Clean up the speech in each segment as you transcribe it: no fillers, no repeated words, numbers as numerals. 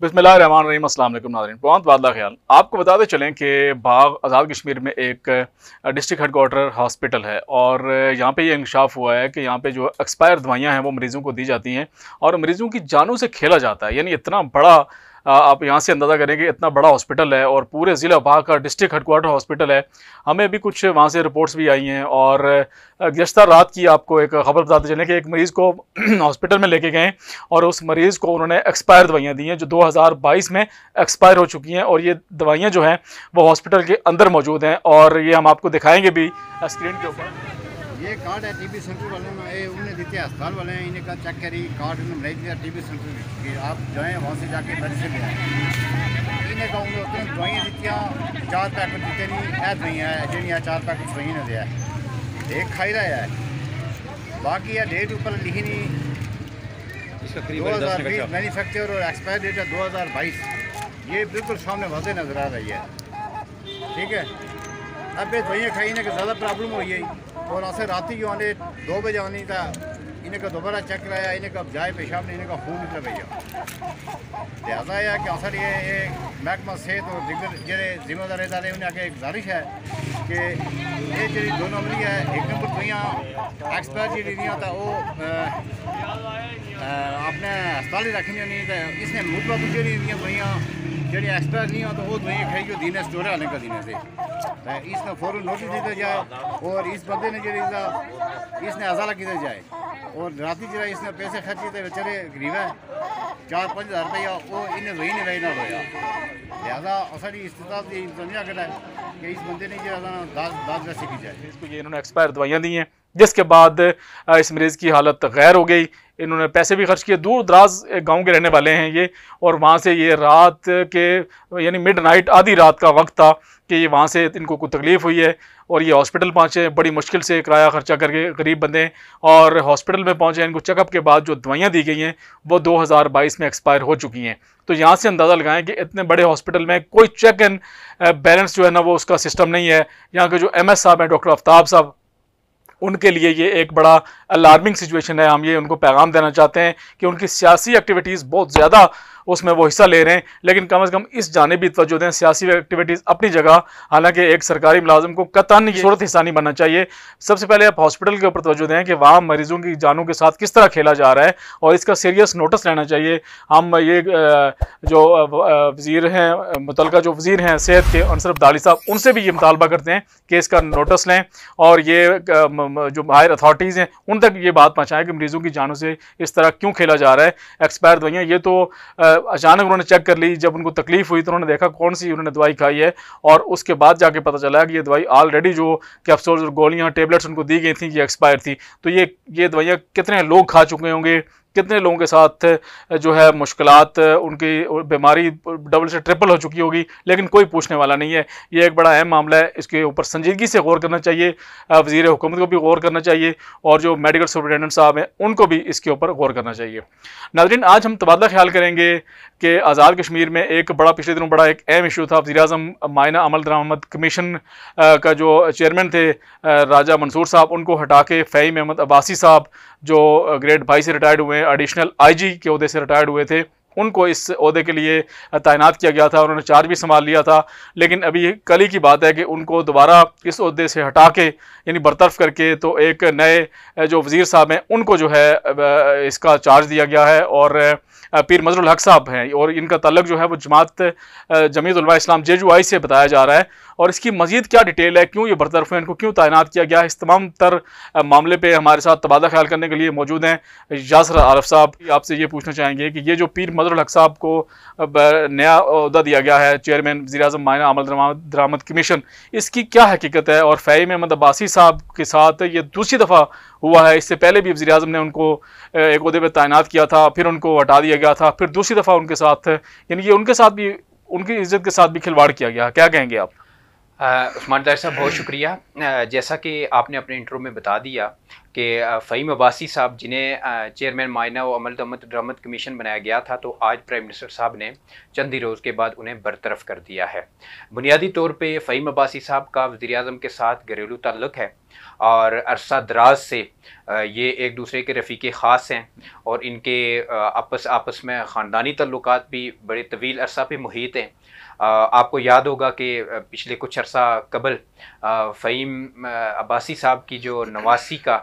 बिस्मिल्लाहिर्रहमानिर्रहीम। अस्सलाम वालेकुम नाज़रीन, बहुत वादा ख्याल। आपको बताते चलें कि बाग आज़ाद कश्मीर में एक डिस्ट्रिक्ट हेडक्वार्टर हॉस्पिटल है और यहाँ पे ये इंकशाफ हुआ है कि यहाँ पे जो एक्सपायर दवाइयाँ हैं वो मरीज़ों को दी जाती हैं और मरीज़ों की जानों से खेला जाता है। यानी इतना बड़ा आप यहाँ से अंदाज़ा करें कि इतना बड़ा हॉस्पिटल है और पूरे ज़िला बाग का डिस्ट्रिक्ट हेडक्वार्टर हॉस्पिटल है। हमें अभी कुछ वहाँ से रिपोर्ट्स भी आई हैं और गुज़श्ता रात की आपको एक ख़बर बताते चलें कि एक मरीज़ को हॉस्पिटल में लेके गए और उस मरीज़ को उन्होंने एक्सपायर दवाइयाँ दी हैं जो 2022 में एक्सपायर हो चुकी हैं और ये दवाइयाँ जो हैं वो हॉस्पिटल के अंदर मौजूद हैं और ये हम आपको दिखाएंगे भी स्क्रीन के ऊपर। ये कार्ड है टीबी सेंटर वाले में, ये उन्हें देते हैं अस्पताल वाले हैं, इन्हें का चेक करी कार्ड उन्हें भेज दिया टीबी सेंटर कि आप जाएँ वहाँ से जाके मेडिसिन ले आए। इन्हें का उन्हें उतने दवाइयाँ दी, 4 पैकेट दिते नहीं है दवाइयाँ जी 4 पैकेट दवाइयाँ ने दिया एक खाई रहा है, बाकी है डेट ऊपर लिखी नहीं 2020 मैन्युफैक्चर और एक्सपायर डेट है 2022। ये बिल्कुल सामने वाज़े नज़र आ रही है। ठीक है, अब ये दवाइयाँ खाई इन्हें ज़्यादा प्रॉब्लम हुई है और ऐसे रात ही आने 2 बजे आनी था, इन्हें का दोबारा चेक कराया, इन्हें का जाए पेशाब ने इन्हें का खून निकल भैया। लिहाजा है कि असर ये महकमा सेहत और दिग्गर जो जिम्मेदार इदारे उन्हें आगे गुजारिश है कि ये जी दोनों अमली है, एक नंबर दवाइयाँ एक्सपायर जी दी था वो अपने अस्पताल ही रखनी नहीं था, इसने मुतला दूसरी दवाइयाँ जी एक्सपायर नहीं हो तो वो दवाइयाँ खाई जो दिन स्टोर आने का दिन से इसने फ़ौरन नोटिस दिया जाए और इस बंदे ने जो इसने अजाला किया जाए और राती जो इसने पैसे खर्च किए बेचारे गरीब है 4-5 हज़ार रुपया वो इन्हें वही नहीं वही ना होया। लिहाजा असली इस्तेमाल इंतजामिया कर है कि इस बंदे ने जो दाद वैसे की जाए। इसको ये इन्होंने एक्सपायर दवाइयाँ दी हैं जिसके बाद इस मरीज़ की हालत गैर हो गई। इन्होंने पैसे भी खर्च किए, दूर दराज गांव के रहने वाले हैं ये और वहाँ से ये रात के यानी मिड नाइट आधी रात का वक्त था कि ये वहाँ से इनको कोई तकलीफ़ हुई है और ये हॉस्पिटल पहुँचे, बड़ी मुश्किल से किराया खर्चा करके गरीब बंदे और हॉस्पिटल में पहुँचे। इनको चेकअप के बाद जो दवाइयाँ दी गई हैं वो 2022 में एक्सपायर हो चुकी हैं। तो यहाँ से अंदाज़ा लगाएं कि इतने बड़े हॉस्पिटल में कोई चेक एंड बैलेंस जो है ना वो उसका सिस्टम नहीं है। यहाँ के जो MS साहब हैं, डॉक्टर आफ्ताब साहब, उनके लिए ये एक बड़ा अलार्मिंग सिचुएशन है। हम ये उनको पैगाम देना चाहते हैं कि उनकी सियासी एक्टिविटीज़ बहुत ज़्यादा उसमें वो हिस्सा ले रहे हैं, लेकिन कम से कम इस जानिबी तवज्जो दें। सियासी एक्टिविटीज़ अपनी जगह, हालांकि एक सरकारी मुलाजिम को कतई ये सूरत हिस्सा नहीं बनना चाहिए। सबसे पहले आप हॉस्पिटल के ऊपर तवज्जो दें कि वहाँ मरीज़ों की जानों के साथ किस तरह खेला जा रहा है और इसका सीरियस नोटिस लेना चाहिए। हम ये जो वज़ीर हैं, मुतलका जो वज़ीर हैं सेहत के अनसर अब्दाली साहब, उनसे भी ये मुतालबा करते हैं कि इसका नोटिस लें और ये जो हायर अथॉरिटीज़ हैं उन तक ये बात पहुँचाएँ कि मरीज़ों की जानों से इस तरह क्यों खेला जा रहा है। एक्सपायर दवाइयाँ ये तो अचानक उन्होंने चेक कर ली, जब उनको तकलीफ हुई तो उन्होंने देखा कौन सी उन्होंने दवाई खाई है और उसके बाद जाके पता चला कि ये दवाई ऑलरेडी जो कैप्सूल्स और गोलियां टेबलेट्स उनको दी गई थी ये एक्सपायर थी। तो ये दवाइयाँ कितने लोग खा चुके होंगे, कितने लोगों के साथ जो है मुश्किलात, उनकी बीमारी डबल से ट्रिपल हो चुकी होगी, लेकिन कोई पूछने वाला नहीं है। ये एक बड़ा अहम मामला है, इसके ऊपर संजीदगी से गौर करना चाहिए। वज़ीर हुकूमत को भी गौर करना चाहिए और जो मेडिकल सुपरिटेंडेंट साहब हैं उनको भी इसके ऊपर गौर करना चाहिए। नाज़रीन, आज हम तबादला ख्याल करेंगे कि आज़ाद कश्मीर में एक बड़ा पिछले दिनों बड़ा एक अहम इशू था। वज़ीर आज़म मायना अमल दरामद कमीशन का जो चेयरमैन थे राजा मंसूर साहब, उनको हटा के फ़हीम अहमद अब्बासी साहब जो ग्रेड 22 से रिटायर्ड हुए हैं, एडिशनल IG के ओहदे से रिटायर्ड हुए थे, उनको इस ओहदे के लिए तैनात किया गया था। उन्होंने चार्ज भी संभाल लिया था, लेकिन अभी कल ही की बात है कि उनको दोबारा इस ओहदे से हटा के यानी बरतरफ करके तो एक नए जो वज़ीर साहब हैं उनको जो है इसका चार्ज दिया गया है और पीर मजरुल हक साहब हैं और इनका तल्लुक जो है वो जमात जमीयत उलमा इस्लाम JUI से बताया जा रहा है। और इसकी मज़ीद क्या डिटेल है, क्यों ये बरतरफ है, इनको क्यों तैनात किया गया है, इस तमाम तर मामले पे हमारे साथ तबादला ख्याल करने के लिए मौजूद हैं यासर आरफ साहब। आपसे ये पूछना चाहेंगे कि ये जो पीर मजरुल हक साहब को नया ओहदा दिया गया है चेयरमैन वज़ीर आज़म मायना अमल दरामद कमीशन, इसकी क्या हकीकत है और फ़हीम अहमद अब्बासी साहब के साथ ये दूसरी दफ़ा हुआ है। इससे पहले भी वज़ीर आज़म ने उनको एक ओहदे पर तैनात किया था, फिर उनको हटा दिया गया था, फिर दूसरी दफ़ा उनके साथ यानी कि उनके साथ भी, उनकी इज़्ज़त के साथ भी खिलवाड़ किया गया। क्या कहेंगे आप? उस्मान दार साहब बहुत शुक्रिया। जैसा कि आपने अपने इंट्रो में बता दिया कि फ़हीम अब्बासी साहब जिन्हें चेयरमैन मायना व अमल दरामद कमीशन बनाया गया था, तो आज प्राइम मिनिस्टर साहब ने चंद ही रोज़ के बाद उन्हें बरतरफ कर दिया है। बुनियादी तौर पे फ़हीम अब्बासी साहब का वज़ीर आज़म के साथ घरेलू ताल्लुक़ है और अरसा दराज से ये एक दूसरे के रफ़ीक़े ख़ास हैं और इनके आपस में ख़ानदानी तल्लुकात भी बड़े तवील अरसा पे मुहीत हैं। आपको याद होगा कि पिछले कुछ अरसा कबल फ़हीम अब्बासी साहब की जो नवासी का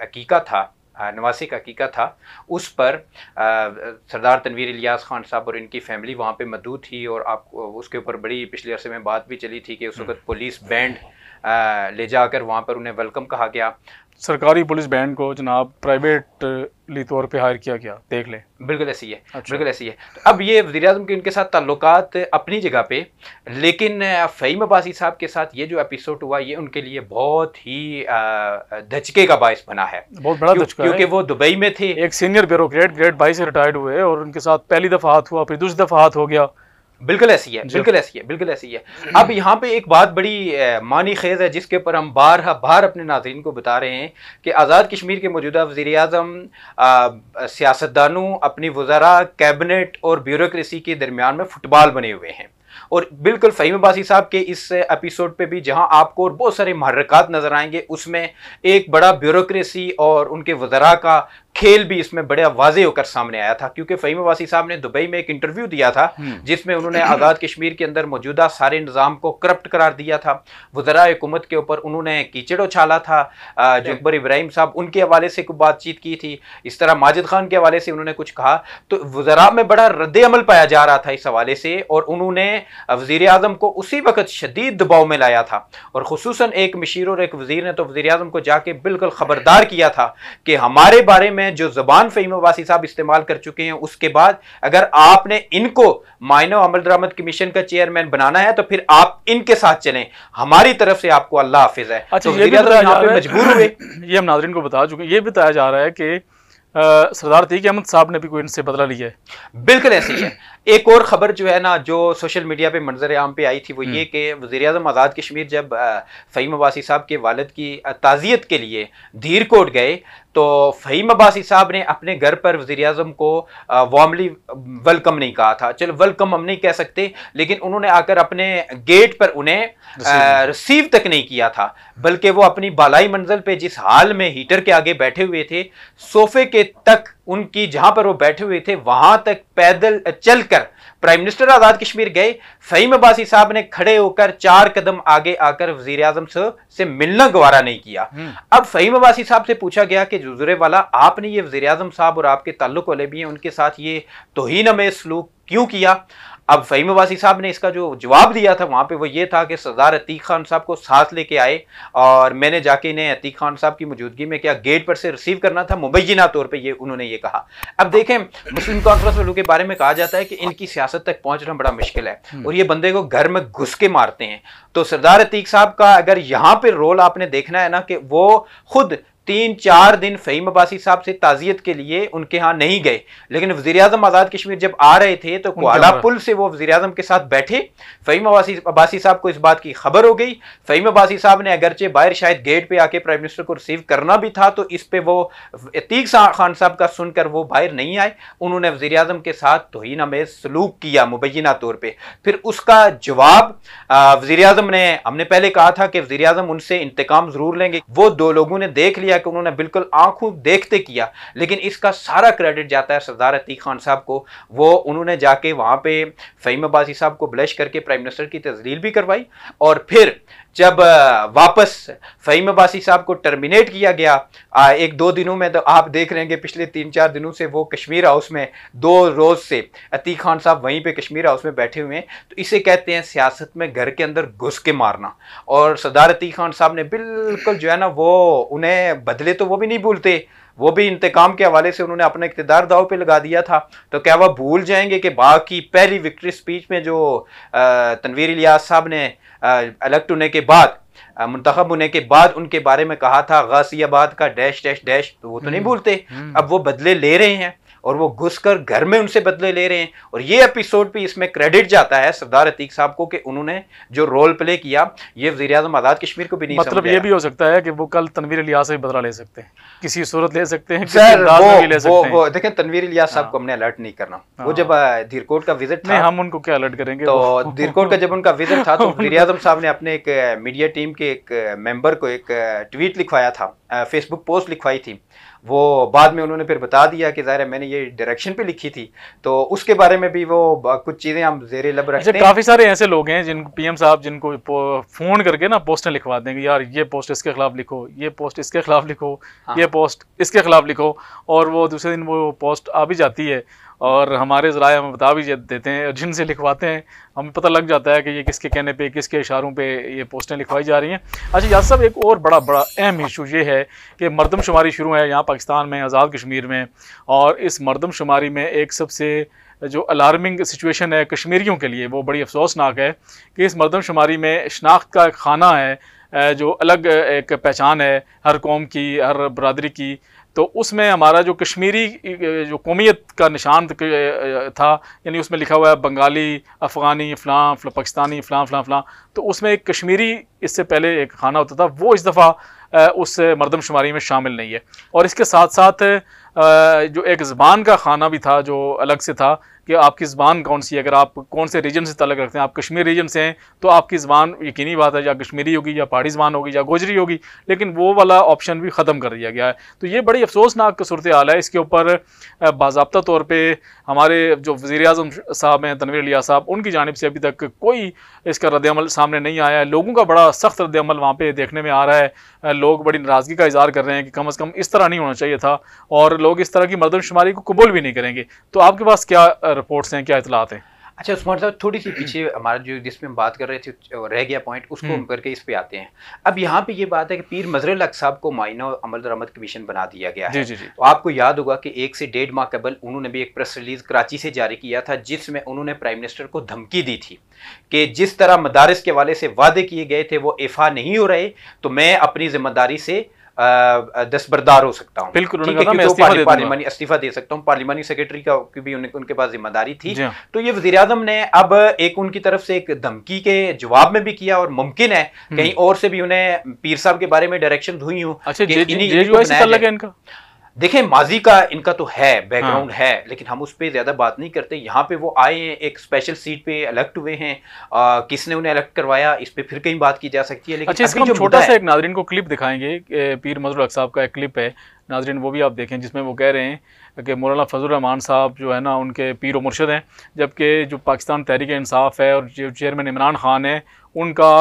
अकीका था, नवासी का अकीका था, उस पर सरदार तनवीर इलियास खान साहब और इनकी फैमिली वहाँ पे मौजूद थी और आप उसके ऊपर बड़ी पिछले अरसे में बात भी चली थी कि उस वक्त पुलिस बैंड ले जाकर वहाँ पर उन्हें वेलकम कहा गया। सरकारी पुलिस बैंड को जनाब प्राइवेटली तौर पे हायर किया गया, देख लें। बिल्कुल ऐसी है। अच्छा। बिल्कुल ऐसी है। तो अब ये वज़ीर-ए-आज़म के उनके साथ ताल्लुकात अपनी जगह पे, लेकिन फ़हीम अब्बासी साहब के साथ ये जो एपिसोड हुआ ये उनके लिए बहुत ही धचके का बाइस बना है। बहुत बड़ा धचका है, क्योंकि वो दुबई में थे। एक सीनियर ब्यूरोक्रेट ग्रेड 22 से रिटायर्ड हुए और उनके साथ पहली दफ़ा हाथ हुआ, फिर दूसरी दफ़ा हाथ हो गया। बिल्कुल ऐसी है, बिल्कुल ऐसी है, बिल्कुल ऐसी है। अब यहाँ पे एक बात बड़ी मानी खेज है जिसके ऊपर हम बार अपने नाज़रीन को बता रहे हैं कि आज़ाद कश्मीर के मौजूदा वज़ीर-ए-आज़म सियासतदानों, अपनी वज़रा, कैबिनेट और ब्यूरोक्रेसी के दरमियान में फुटबॉल बने हुए हैं। और बिल्कुल फ़हीम अब्बासी साहब के इस एपिसोड पे भी जहां आपको और बहुत सारे महर्रकात नज़र आएंगे, उसमें एक बड़ा ब्यूरोक्रेसी और उनके वज़रा का खेल भी इसमें बड़ा वाज़े होकर सामने आया था। क्योंकि फ़हीम अब्बासी साहब ने दुबई में एक इंटरव्यू दिया था जिसमें उन्होंने आज़ाद कश्मीर के अंदर मौजूदा सारे निज़ाम को करप्ट करार दिया था। वज़रा हुकूमत के ऊपर उन्होंने कीचड़ उछाला था। जो अकबर इब्राहिम साहब, उनके हवाले से कोई बातचीत की थी। इस तरह माजिद खान के हवाले से उन्होंने कुछ कहा। तो वज़रा में बड़ा रद्द-ए-अमल पाया जा रहा था इस हवाले से और उन्होंने वज़ीर-ए-आज़म को उसी वक्त शदीद दबाव में लाया था। और खुसूसन एक मशीर और एक वज़ीर ने तो वज़ीर-ए-आज़म को जाके बिल्कुल खबरदार किया था कि हमारे बारे में जो ज़बान फ़हीम अब्बासी साहब इस्तेमाल कर चुके हैं, उसके बाद अगर आपने इनको माइनो अमल दरामद कमीशन का चेयरमैन बनाना है तो फिर आप इनके साथ चलें, हमारी तरफ से आपको अल्लाह हाफिज है। अच्छा, तो ये भी बताया जा रहा है, मजबूर हुए। ये हम नाज़रीन को बता चुके हैं, ये बताया जा रहा है कि सरदार अतीक अहमद साहब ने भी कोई इनसे बदला लिया है। बिल्कुल ऐसी है। एक और खबर जो है ना, जो सोशल मीडिया पे मंजर आम पे आई थी, वो ये कि वज़ीर-ए-आज़म आज़ाद कश्मीर जब फ़हीम अब्बासी साहब के वालिद की ताज़ियत के लिए धीरकोट गए तो फ़हीम अब्बासी साहब ने अपने घर पर वज़ीर-ए-आज़म को वार्मली वेलकम नहीं कहा था। चलो वेलकम हम नहीं कह सकते, लेकिन उन्होंने आकर अपने गेट पर उन्हें रिसीव तक नहीं किया था, बल्कि वो अपनी बालाई मंजिल पे जिस हाल में हीटर के आगे बैठे हुए थे, सोफे के तक उनकी जहां पर वो बैठे हुए थे वहां तक पैदल चलकर प्राइम मिनिस्टर आज़ाद कश्मीर गए। फ़हीम अब्बासी साहब ने खड़े होकर 4 कदम आगे आकर वज़ीर-ए-आज़म से मिलना गवारा नहीं किया। अब फ़हीम अब्बासी साहब से पूछा गया कि हुज़ूर वाला, आपने ये वज़ीर-ए-आज़म साहब और आपके ताल्लुक वाले भी हैं, उनके साथ ये तौहीन-आमेज़ सलूक क्यों किया? अब फ़हीम अब्बासी साहब ने इसका जो जवाब दिया था वहाँ पे वो ये था कि सरदार अतीक खान साहब को साथ लेके आए और मैंने जाके इन्हें अतीक खान साहब की मौजूदगी में क्या गेट पर से रिसीव करना था, मुबैयना तौर पे ये उन्होंने ये कहा। अब देखें, मुस्लिम कॉन्फ्रेंस वालों के बारे में कहा जाता है कि इनकी सियासत तक पहुँचना बड़ा मुश्किल है और ये बंदे को घर में घुस के मारते हैं। तो सरदार अतीक साहब का अगर यहाँ पे रोल आपने देखना है ना, कि वो खुद 3-4 दिन फ़हीम अब्बासी साहब से ताज़ियत के लिए उनके यहाँ नहीं गए, लेकिन वज़ीर-ए-आज़म आज़ाद कश्मीर जब आ रहे थे तो कुआला पुल से वो वज़ीर-ए-आज़म के साथ बैठे। फ़हीम अब्बासी साहब को इस बात की खबर हो गई। फ़हीम अब्बासी साहब ने अगरचे बाहर शायद गेट पे आके प्राइम मिनिस्टर को रिसीव करना भी था, तो इस पे वो अतीक खान साहब का सुनकर वो बाहर नहीं आए। उन्होंने वज़ीर-ए-आज़म के साथ तौहीन-आमेज़ सलूक किया मुबैयना तौर पर। फिर उसका जवाब वज़ीर-ए-आज़म ने, हमने पहले कहा था कि वज़ीर-ए-आज़म उनसे इंतकाम ज़रूर लेंगे, वो दो लोगों ने देख लिया कि उन्होंने बिल्कुल आंखों देखते किया, लेकिन इसका सारा क्रेडिट जाता है सरदार अतीक खान साहब को। वो उन्होंने जाके वहां पे फ़हीम अब्बासी साहब को ब्लश करके प्राइम मिनिस्टर की तजलील भी करवाई और फिर जब वापस फ़हीम अब्बासी साहब को टर्मिनेट किया गया 1-2 दिनों में, तो आप देख रहे हैं कि पिछले 3-4 दिनों से वो कश्मीर हाउस में 2 रोज़ से अतीक खान साहब वहीं पे कश्मीर हाउस में बैठे हुए हैं। तो इसे कहते हैं सियासत में घर के अंदर घुस के मारना। और सरदार अतीक खान साहब ने बिल्कुल जो है ना, वो उन्हें बदले तो वो भी नहीं भूलते, वो भी इंतकाम के हवाले से उन्होंने अपना इक़्तिदार दाव पे लगा दिया था। तो क्या वह भूल जाएंगे कि बाकी पहली विक्ट्री स्पीच में जो तनवीर इलियास साहब ने इलेक्ट होने के बाद, मुंतखब होने के बाद उनके बारे में कहा था गाजियाबाद का डैश डैश डैश, तो वो तो नहीं भूलते। अब वो बदले ले रहे हैं और वो घुसकर घर में उनसे बदले ले रहे हैं। और ये एपिसोड भी इसमें क्रेडिट जाता है सरदार अतीक साहब को कि उन्होंने जो रोल प्ले किया, ये वज़ीर-ए-आज़म आज़ाद कश्मीर को भी नहीं मतलब ये भी हो सकता है कि वो कल तनवीर इलियास से बदला ले सकते हैं, किसी सूरत ले सकते हैं, सर वो देखें, तनवीर इलियास साहब को हमने अलर्ट नहीं करना। वो जब धीरकोट का विजिट था, हम उनको क्या अलर्ट करेंगे, तो धीरकोट का जब उनका विजिट था तो वज़ीर-ए-आज़म साहब ने अपने एक मीडिया टीम के एक मेंबर को एक ट्वीट लिखवाया था, फेसबुक पोस्ट लिखवाई थी। वो बाद में उन्होंने फिर बता दिया कि ज़ाहिर है मैंने ये डायरेक्शन पे लिखी थी, तो उसके बारे में भी वो कुछ चीज़ें हम ज़ेरे लब रखते हैं। काफ़ी सारे ऐसे लोग हैं जिनको पीएम साहब जिनको फ़ोन करके ना पोस्टें लिखवा देंगे, यार ये पोस्ट इसके खिलाफ लिखो, ये पोस्ट इसके खिलाफ लिखो, ये पोस्ट इसके खिलाफ लिखो, और वो दूसरे दिन वो पोस्ट आ भी जाती है और हमारे ज़राए हमें बता भी देते हैं, जिनसे लिखवाते हैं हमें पता लग जाता है कि ये किसके कहने पे, किसके इशारों पे ये पोस्टें लिखवाई जा रही हैं। अच्छा याद साहब, एक और बड़ा अहम इशू ये है कि मरदमशुमारी शुरू है यहाँ पाकिस्तान में, आज़ाद कश्मीर में, और इस मरदमशुमारी में एक सबसे जो अलार्मिंग सिचुएशन है कश्मीरियों के लिए, वो बड़ी अफसोसनाक है कि इस मरदमशुमारी में शनाख्त का एक खाना है जो अलग एक पहचान है हर कौम की, हर बरादरी की। तो उसमें हमारा जो कश्मीरी जो कौमियत का निशान था, यानी उसमें लिखा हुआ है बंगाली, अफ़गानी, फ़लाँ पाकिस्तानी, फ़लाँ फ़लाँ फ़लाँ, तो उसमें एक कश्मीरी इससे पहले एक खाना होता था, वो इस दफ़ा उस मरदमशुमारी में शामिल नहीं है। और इसके साथ साथ जो एक ज़बान का खाना भी था जो अलग से था कि आपकी ज़बान कौन सी है, अगर आप कौन से रीजन से ताल्लुक़ रखते हैं, आप कश्मीर रीजन से हैं तो आपकी ज़बान यकीनी बात है या कश्मीरी होगी या पहाड़ी ज़बान होगी या गोजरी होगी, लेकिन वो वाला ऑप्शन भी ख़त्म कर दिया गया है। तो ये बड़ी अफसोसनाक सूरत हाल है। इसके ऊपर बाज़ाब्ता तौर पर हमारे जो वज़ीर-ए-आज़म साहब हैं तनवीर इलियास साहब, उनकी जानिब से अभी तक कोई इसका रद्द-ए-अमल सामने नहीं आया है। लोगों का बड़ा सख्त रद्द-ए-अमल वहाँ पर देखने में आ रहा है, लोग बड़ी नाराज़गी का इज़हार कर रहे हैं कि कम अज़ कम इस तरह नहीं होना चाहिए था, और लोग इस तरह की मरदमशुमारी को कबूल भी नहीं करेंगे। तो आपके पास क्या रिपोर्ट्स हैं, क्या इतलात हैं? अच्छा उस्मान साहब, थोड़ी सी पीछे हमारा जो जिसमें हम बात कर रहे थे रह गया पॉइंट, उसको हम करके इस पे आते हैं। अब यहाँ पे ये बात है कि पीर मजहरुल हक साहब को माइना और अमल दरामद कमीशन बना दिया गया है। जी। तो आपको याद होगा कि 1 से 1.5 माह कबल उन्होंने भी एक प्रेस रिलीज कराची से जारी किया था, जिसमें उन्होंने प्राइम मिनिस्टर को धमकी दी थी कि जिस तरह मदारिस के वाले से वादे किए गए थे वो इफ़ा नहीं हो रहे, तो मैं अपनी जिम्मेदारी से दस्तबरदार हो सकता हूँ। बिल्कुल, पार्लिमानी इस्तीफा दे सकता हूँ। पार्लिमानी सेक्रेटरी का भी उनके पास जिम्मेदारी थी। तो ये वज़ीर-ए-आज़म ने अब एक उनकी तरफ से एक धमकी के जवाब में भी किया, और मुमकिन है कहीं और से भी उन्हें पीर साहब के बारे में डायरेक्शन हुई हो। अच्छा, देखें माजी का इनका तो है बैकग्राउंड है, लेकिन हम उस पर ज़्यादा बात नहीं करते। यहाँ पे वो आए हैं, एक स्पेशल सीट पे इलेक्ट हुए हैं, किसने उन्हें इलेक्ट करवाया इस पे फिर कहीं बात की जा सकती है। लेकिन अच्छा, इसका हम छोटा सा एक नाज़रीन को क्लिप दिखाएंगे, पीर मजहरुल हक साहब का एक क्लिप है नाज़रीन, वो भी आप देखें, जिसमें वो कह रहे हैं कि मौलाना फजल रहमान साहब जो है ना उनके पीर व मुर्शिद हैं, जबकि जो पाकिस्तान तहरीक इंसाफ है और जो चेयरमैन इमरान खान है, उनका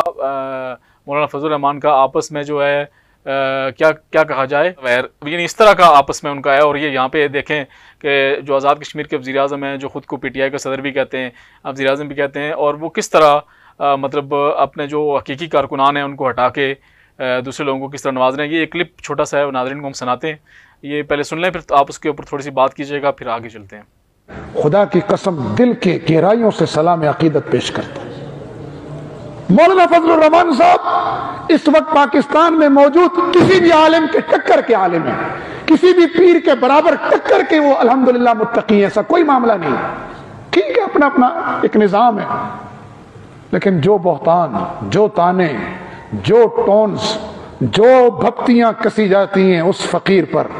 मौलाना फजल रहमान का आपस में जो है क्या कहा जाए, यानी इस तरह का आपस में उनका है। और ये यहाँ पे देखें कि जो आज़ाद कश्मीर के वज़ीर-ए-आज़म हैं, जो ख़ुद को PTI का सदर भी कहते हैं, वज़ीर-ए-आज़म भी कहते हैं, और वो किस तरह मतलब अपने जो हकीकी कारकुनान हैं उनको हटा के दूसरे लोगों को किस तरह नवाज रहे हैं। ये एक क्लिप छोटा सा है, नाज़रीन को हम सुनाते हैं, ये पहले सुन लें, फिर आप उसके ऊपर थोड़ी सी बात कीजिएगा, फिर आगे चलते हैं। खुदा की कसम दिल के गहराइयों से सलाम अकीदत पेश करता हूं। मौलाना फजलुर रहमान साहब इस वक्त पाकिस्तान में मौजूद किसी भी आलिम के टक्कर के आलिम है, किसी भी पीर के बराबर टक्कर के वो अल्हम्दुलिल्लाह मुत्तकी है, ऐसा कोई मामला नहीं। ठीक है, अपना अपना एक निजाम है, लेकिन जो बहतान, जो ताने, जो टोन्स, जो भक्तियां कसी जाती हैं उस फकीर पर,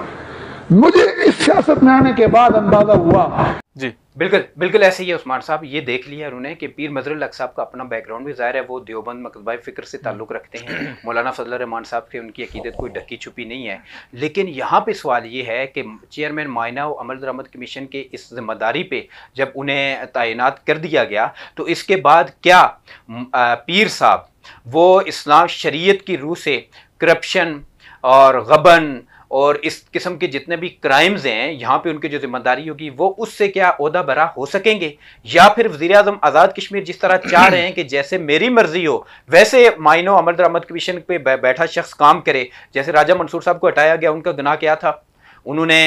मुझे इस सियासत में आने के बाद अंदाजा हुआ। जी बिल्कुल ऐसे ही है उस्मान साहब। ये देख लिया उन्होंने कि पीर मजहरुल हक साहब का अपना बैकग्राउंड भी ज़ाहिर है, वो देवबंद मकतबा फ़िक्र से ताल्लुक़ रखते हैं। मौलाना फजल रहमान साहब के उनकी अकीदत कोई ढकी छुपी नहीं है। लेकिन यहाँ पे सवाल ये है कि चेयरमैन माइना और अमल दरामद कमीशन के इस जिम्मेदारी पे जब उन्हें तैनात कर दिया गया, तो इसके बाद क्या पीर साहब वो इस्लाम शरीयत की रूह से करप्शन और गबन और इस किस्म के जितने भी क्राइम्स हैं यहाँ पे उनकी जो जिम्मेदारी होगी वो उससे क्या ओहदा बरा हो सकेंगे, या फिर वज़ीर-ए-आज़म आज़ाद कश्मीर जिस तरह चाह रहे हैं कि जैसे मेरी मर्जी हो वैसे माइनो अमल दरामद कमीशन पे बैठा शख्स काम करे। जैसे राजा मंसूर साहब को हटाया गया, उनका गुनाह क्या था? उन्होंने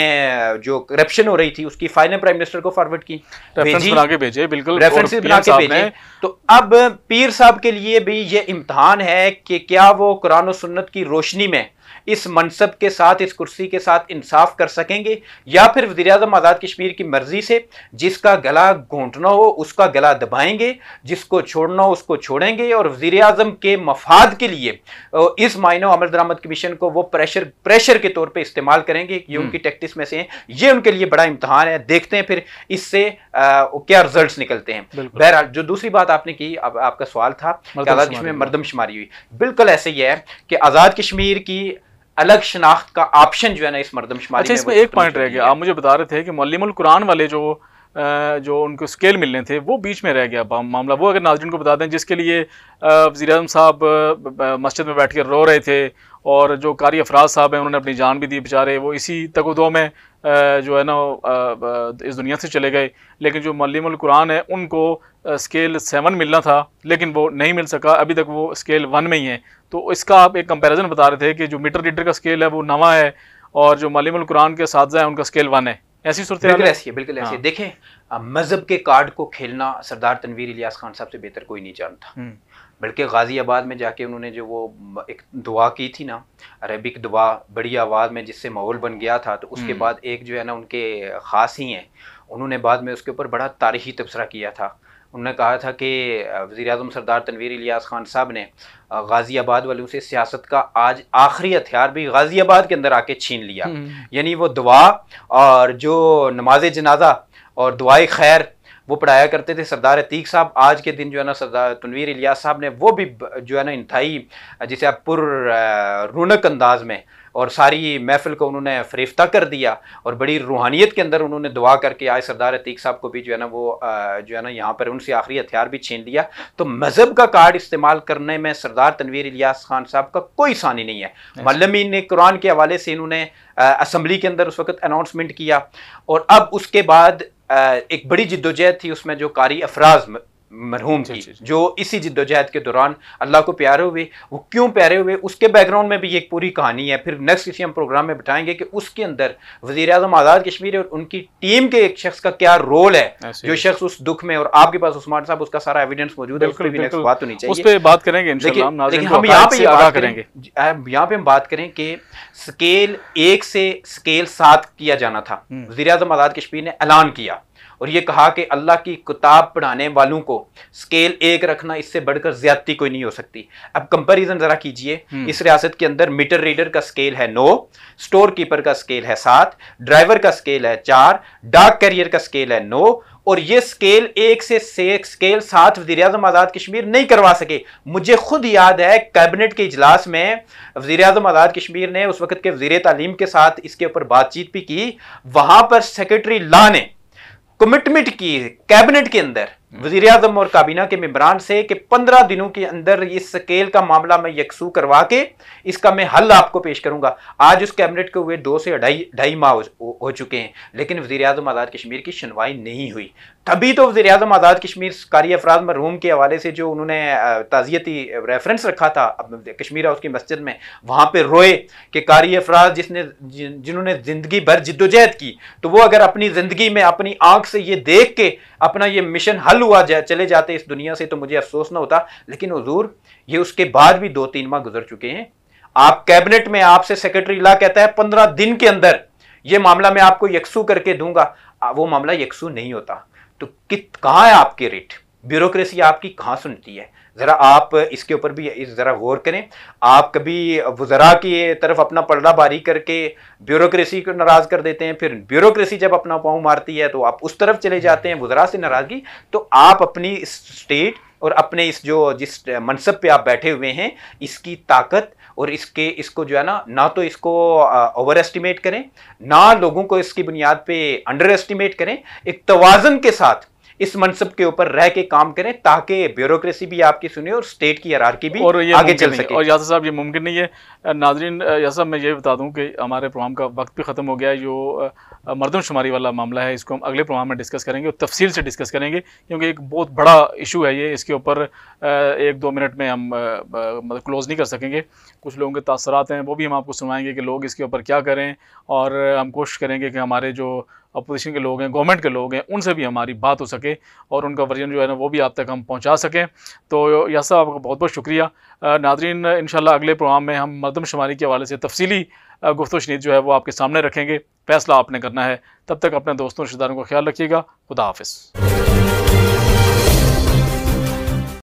जो करप्शन हो रही थी उसकी फाइल प्राइम मिनिस्टर को फॉरवर्ड की, रेफरेंस बना के भेजे, बिल्कुल रेफरेंसेस बना के भेजे। तो अब पीर साहब के लिए भी ये इम्तिहान है कि क्या वो कुरान और सुन्नत की रोशनी में इस मनसब के साथ, इस कुर्सी के साथ इंसाफ कर सकेंगे, या फिर वज़ीर-ए-आज़म आज़ाद कश्मीर की मर्जी से जिसका गला घोंटना हो उसका गला दबाएंगे, जिसको छोड़ना हो उसको छोड़ेंगे, और वज़ीर-ए-आज़म के मफाद के लिए इस मायने अमल दरामद कमीशन को वो प्रेशर के तौर पर इस्तेमाल करेंगे। ये उनकी टैक्टिक्स में से हैं, ये उनके लिए बड़ा इम्तहान है। देखते हैं फिर इससे क्या रिजल्ट्स निकलते हैं। बहरहाल जो दूसरी बात आपने की, अब आपका सवाल था कि आज़ाद कश्मीर में मरदमशुमारी हुई, बिल्कुल ऐसे ही है कि आज़ाद कश्मीर की अलग शनाख्त का ऑप्शन जो है ना इस मरदमशुमारी अच्छा, इसमें एक पॉइंट रह गया। आप मुझे बता रहे थे कि मुअल्लिमुल कुरान वाले जो उनको स्केल मिलने थे वो बीच में रह गया मामला। वो अगर नाज़रीन को बता दें, जिसके लिए वज़ीर-ए-आज़म साहब मस्जिद में बैठ कर रो रहे थे, और जो कारी अफराज साहब हैं उन्होंने अपनी जान भी दी बेचारे, वो इसी तगदो में जो है ना इस दुनिया से चले गए। लेकिन जो मुअल्लिमुल कुरान है उनको स्केल 7 मिलना था, लेकिन वो नहीं मिल सका, अभी तक वो स्केल 1 में ही है। तो इसका आप एक कंपैरिजन बता रहे थे कि जो मीटर रीडर का स्केल है वो 9 है, और जो मुअल्लिमुल कुरान के असातिज़ा है उनका स्केल 1 है। ऐसी सूरत बिल्कुल ऐसी है, बिल्कुल ऐसी है। देखें, मजहब के कार्ड को खेलना सरदार तनवीर इलियास खान साहब से बेहतर कोई नहीं जानता। बल्कि गाज़ियाबाद में जाके उन्होंने जो वो एक दुआ की थी ना, अरबिक दुआ, बड़ी आवाज़ में, जिससे माहौल बन गया था, तो उसके बाद एक जो है ना उनके ख़ास ही हैं, उन्होंने बाद में उसके ऊपर बड़ा तारीख़ी तबसरा किया था। उन्होंने कहा था कि वज़ीर-ए-आज़म सरदार तनवीर इलियास खान साहब ने गाज़ियाबाद वालों से सियासत का आज आखिरी हथियार भी गाज़ियाबाद के अंदर आके छीन लिया। यानी वो दुआ और जो नमाज जनाजा और दुआए खैर वो पढ़ाया करते थे सरदार अतीक साहब, आज के दिन जो है ना सरदार तनवीर इलियास साहब ने वो भी जो है ना इंतहाई जिसे आप रौनक अंदाज में और सारी महफिल को उन्होंने फरेफ्ता कर दिया, और बड़ी रूहानियत के अंदर उन्होंने दुआ करके आज सरदार अतीक साहब को भी जो है ना वो जो है ना यहाँ पर उनसे आखिरी हथियार भी छीन लिया। तो मज़हब का कार्ड इस्तेमाल करने में सरदार तनवीर इलियास खान साहब का कोई सानी नहीं है। मुअल्लिमीन ने कुरान के हवाले से इन्होंने असम्बली के अंदर उस वक्त अनाउंसमेंट किया, और अब उसके बाद एक बड़ी जिद्दोजहद थी उसमें जो कारी अफराज मरहूम की, जो इसी जिद्दोजहद के दौरान अल्लाह को प्यारे हुए। वो क्यों प्यारे हुए, उसके बैकग्राउंड में भी एक पूरी कहानी है। फिर नेक्स्ट किसी हम प्रोग्राम में बताएंगे कि उसके अंदर वज़ीर-ए-आज़म आज़ाद कश्मीर और उनकी टीम के एक शख्स का क्या रोल है, जो शख्स उस दुख में, और आपके पास उस्मान साहब उसका सारा एविडेंस मौजूद है, उस पर भी नेक्स्ट बात होनी चाहिए, उस पर बात करेंगे इंशाअल्लाह। लेकिन हम यहाँ पे यहाँ पे हम बात करें कि स्केल 1 से स्केल 7 किया जाना था। वज़ीर-ए-आज़म आज़ाद कश्मीर ने ऐलान किया और ये कहा कि अल्लाह की किताब पढ़ाने वालों को स्केल 1 रखना, इससे बढ़कर ज्यादती कोई नहीं हो सकती। अब कंपैरिजन जरा कीजिए, इस रियासत के अंदर मीटर रीडर का स्केल है 9, स्टोर कीपर का स्केल है 7, ड्राइवर का स्केल है 4, डाक कैरियर का स्केल है 9, और ये स्केल 1 से स्केल 7 वज़ीर-ए-आज़म आज़ाद कश्मीर नहीं करवा सके। मुझे खुद याद है कैबिनेट के इजलास में वज़ीर-ए-आज़म आज़ाद कश्मीर ने उस वक्त के वज़ीर तालीम के साथ इसके ऊपर बातचीत भी की। वहां पर सेक्रेटरी लॉ ने कमिटमेंट की कैबिनेट के अंदर वज़ीर-ए-आज़म और काबीना के मेंबरान से कि 15 दिनों के अंदर इस स्केल का मामला मैं यकसू करवा के इसका मैं हल आपको पेश करूंगा। आज उस कैबिनेट के हुए 2 से ढाई माह हो चुके हैं, लेकिन वज़ीर-ए-आज़म आज़ाद कश्मीर की सुनवाई नहीं हुई। तभी तो वज़ीर-ए-आज़म आज़ाद कश्मीर कारी अफराद मरहूम के हवाले से जो उन्होंने ताज़ियती रेफरेंस रखा था कश्मीर हाउस की मस्जिद में, वहाँ पर रोए कि कारी अफराद जिन्होंने ज़िंदगी भर जिद्दोजहद की, तो वो अगर अपनी ज़िंदगी में अपनी आँख से ये देख के अपना ये मिशन हल हुआ चले जाते इस दुनिया से, तो मुझे अफसोस ना होता। लेकिन हुजूर, ये उसके बाद भी 2-3 माह गुजर चुके हैं। आप कैबिनेट में आपसे सेक्रेटरी लॉ कहता है 15 दिन के अंदर ये मामला मैं आपको यकसू करके दूंगा, वो मामला यकसू नहीं होता। तो कहाँ है आपके रेट? ब्यूरोक्रेसी आपकी कहाँ सुनती है? ज़रा आप इसके ऊपर भी ज़रा गौर करें। आप कभी वज़रा की तरफ अपना पलड़ा बारी करके ब्यूरोक्रेसी को नाराज़ कर देते हैं, फिर ब्यूरोक्रेसी जब अपना पाँव मारती है तो आप उस तरफ चले जाते हैं वज़रा से नाराज़गी। तो आप अपनी स्टेट और अपने जिस मनसब पे आप बैठे हुए हैं, इसकी ताकत और इसको जो है ना तो इसको ओवर एस्टिमेट करें, ना लोगों को इसकी बुनियाद पे अंडर एस्टिमेट करें। एक तवाज़ुन के साथ इस मनसब के ऊपर रह के काम करें ताकि ब्यूरोक्रेसी भी आपकी सुने और स्टेट की हिरारकी भी आगे चल सके। और यासर साहब, ये मुमकिन नहीं है। नाजरीन, यासर साहब, मैं ये बता दूं कि हमारे प्रोग्राम का वक्त भी ख़त्म हो गया है। जो मरदमशुमारी वाला मामला है, इसको हम अगले प्रोग्राम में डिस्कस करेंगे और तफसील से डिस्कस करेंगे, क्योंकि एक बहुत बड़ा इशू है ये। इसके ऊपर 1-2 मिनट में हम मतलब क्लोज़ नहीं कर सकेंगे। कुछ लोगों के तासरात हैं वो भी हम आपको सुनवाएंगे कि लोग इसके ऊपर क्या करें, और हम कोशिश करेंगे कि हमारे जो अपोजिशन के लोग हैं, गवर्नमेंट के लोग हैं, उनसे भी हमारी बात हो सके और उनका वर्जन जो है ना वो भी आप तक हम पहुँचा सकें। तो यासर साहब आपका बहुत बहुत शुक्रिया। नाज़रीन, इंशाल्लाह अगले प्रोग्राम में हम मरदमशुमारी के हवाले से तफसीली गुफ्तगू शनीद जो है वो आपके सामने रखेंगे। फ़ैसला आपने करना है। तब तक अपने दोस्तों रिश्तेदारों का ख्याल रखिएगा। खुदा हाफ़िज़।